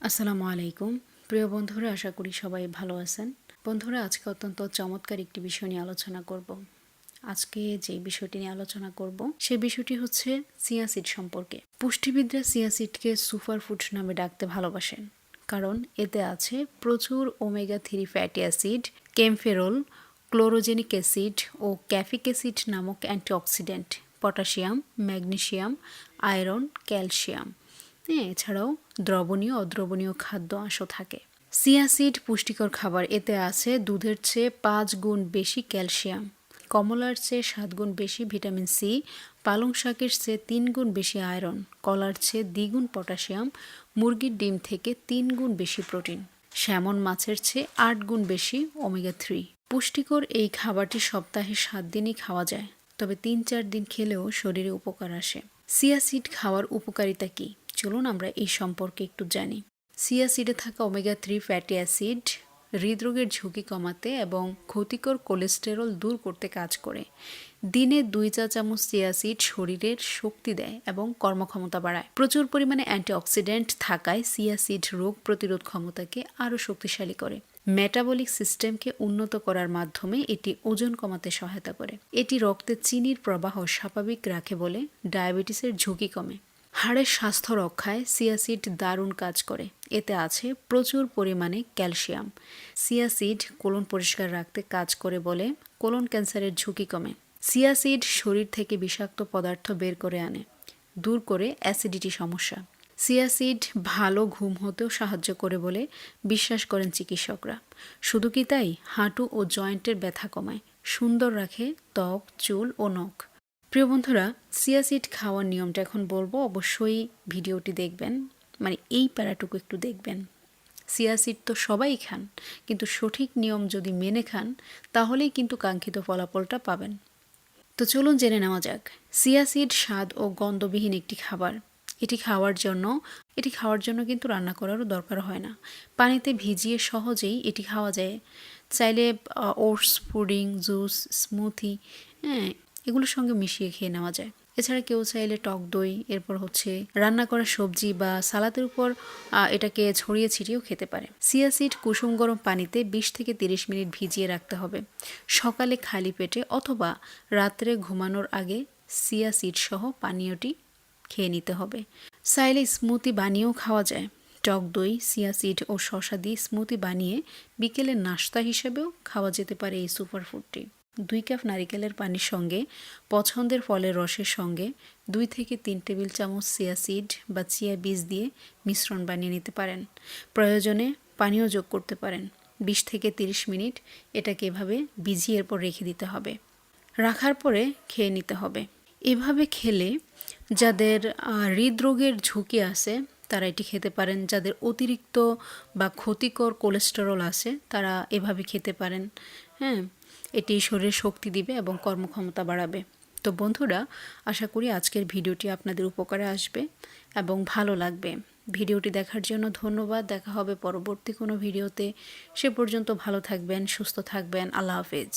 আসসালামু আলাইকুম প্রিয় বন্ধুরা, আশা করি সবাই ভালো আছেন। বন্ধুরা, আজকে অত্যন্ত চমৎকার একটি বিষয় নিয়ে আলোচনা করব। আজকে যে বিষয়টি নিয়ে আলোচনা করব সেই বিষয়টি হচ্ছে চিয়া সিড সম্পর্কে। পুষ্টিবিদরা চিয়া সিডকে সুপারফুড নামে ডাকতে ভালোবাসেন, কারণ এতে আছে প্রচুর ওমেগা-3 fatty acid, kaempferol, chlorogenic acid ও ক্যাফিক অ্যাসিড নামক antioxidant, potassium, magnesium, iron, calcium. এছাড়াও দ্রবণীয় অদ্রবণীয় খাদ্য আঁশও থাকে। চিয়া সিড পুষ্টিকর খাবার। এতে আছে দুধের চেয়ে 5 গুণ বেশি ক্যালসিয়াম, কমলার চেয়ে 7 গুণ বেশি ভিটামিন সি, পালং শাকের চেয়ে 3 গুণ বেশি আয়রন, কলার চেয়ে দ্বিগুণ পটাশিয়াম, মুরগির ডিম থেকে 3 গুণ বেশি প্রোটিন, স্যামন মাছের চেয়ে 8 গুণ বেশি ওমেগা-3। পুষ্টিকর এই খাবারটি সপ্তাহে 7 দিনই খাওয়া যায়, তবে 3-4 দিন খেলেও শরীরে উপকার আসে। চিয়া সিড খাওয়ার উপকারিতা কী? চলুন আমরা এই সম্পর্কে একটু জানি। চিয়া সিডে থাকা ওমেগা-3 ফ্যাটি অ্যাসিড হৃদরোগের ঝুঁকি কমাতে এবং ক্ষতিকর কোলেস্টেরল দূর করতে কাজ করে। দিনে 2 চা চামচ চিয়া সিড শরীরের শক্তি দেয় এবং কর্মক্ষমতা বাড়ায়। প্রচুর পরিমাণে অ্যান্টিঅক্সিডেন্ট থাকায় চিয়া সিড রোগ প্রতিরোধ ক্ষমতাকে আরও শক্তিশালী করে। মেটাবলিক সিস্টেমকে উন্নত করার মাধ্যমে এটি ওজন কমাতে সহায়তা করে। এটি রক্তে চিনির প্রবাহ স্বাভাবিক রাখে বলে ডায়াবেটিসের ঝুঁকি কমে। হাড়ের স্বাস্থ্য রক্ষায় চিয়া সিড দারুণ কাজ করে। এতে আছে প্রচুর পরিমাণে ক্যালসিয়াম। চিয়া সিড কোলন পরিষ্কার রাখতে কাজ করে বলে কোলন ক্যান্সারের ঝুঁকি কমে। চিয়া সিড শরীর থেকে বিষাক্ত পদার্থ বের করে আনে, দূর করে অ্যাসিডিটি সমস্যা। চিয়া সিড ভালো ঘুম হতেও সাহায্য করে বলে বিশ্বাস করেন চিকিৎসকরা। শুধু কি তাই, হাঁটু ও জয়েন্টের ব্যথা কমায়, সুন্দর রাখে ত্বক, চুল ও নখ। প্রিয় বন্ধুরা, চিয়া সিড খাওয়ার নিয়মটা এখন বলবো, অবশ্যই ভিডিওটি দেখবেন, মানে এই প্যারাটুকু একটু দেখবেন। চিয়া সিড তো সবাই খান, কিন্তু সঠিক নিয়ম যদি মেনে খান তাহলেই কিন্তু কাঙ্ক্ষিত ফলাফলটা পাবেন। তো চলুন জেনে নেওয়া যাক। চিয়া সিড স্বাদ ও গন্ধবিহীন একটি খাবার। এটি খাওয়ার জন্য কিন্তু রান্না করারও দরকার হয় না। পানিতে ভিজিয়ে সহজেই এটি খাওয়া যায়। চাইলে ওটস, পুডিং, জুস, স্মুথি এগুলোর সঙ্গে মিশিয়ে খেয়ে নেওয়া যায়। এছাড়া কেউ চাইলে টক দই, এরপর রান্না করা সবজি বা সালাদের উপর এটাকে ছড়িয়ে ছিটিয়েও খেতে পারে। চিয়া সিড কুসুম গরম পানিতে 20 থেকে 30 মিনিট ভিজিয়ে রাখতে হবে। সকালে খালি পেটে অথবা রাত্রে ঘুমানোর আগে চিয়া সিড সহ পানীয়টি খেয়ে নিতে হবে। চাইলে স্মুথি বানিয়েও খাওয়া যায়। টক দই, চিয়া সিড ও শসা দিয়ে স্মুথি বানিয়ে বিকেলের নাস্তা হিসেবেও খাওয়া যেতে পারে এই সুপারফুডটি। 2 কাপ নারিকেলের পানির সঙ্গে পছন্দের ফলের রসের সঙ্গে 2 থেকে 3 টেবিল চামচ চিয়া সিড বা চিয়া বীজ দিয়ে মিশ্রণ বানিয়ে নিতে পারেন। প্রয়োজনে পানিও যোগ করতে পারেন। 20 থেকে 30 মিনিট এটাকে এভাবে ভিজিয়ে এরপর রেখে দিতে হবে। রাখার পরে খেয়ে নিতে হবে। এভাবে খেলে যাদের হৃদরোগের ঝুঁকি আছে তারা এটি খেতে পারেন। যাদের অতিরিক্ত বা ক্ষতিকর কোলেস্টেরল আছে তারা এভাবে খেতে পারেন। এটি শরীরে শক্তি দিবে এবং কর্মক্ষমতা বাড়াবে। তো বন্ধুরা, আশা করি আজকের ভিডিওটি আপনাদের উপকারে আসবে এবং ভালো লাগবে। ভিডিওটি দেখার জন্য ধন্যবাদ। দেখা হবে পরবর্তী কোনো ভিডিওতে। সে পর্যন্ত ভালো থাকবেন, সুস্থ থাকবেন। আল্লাহ হাফেজ।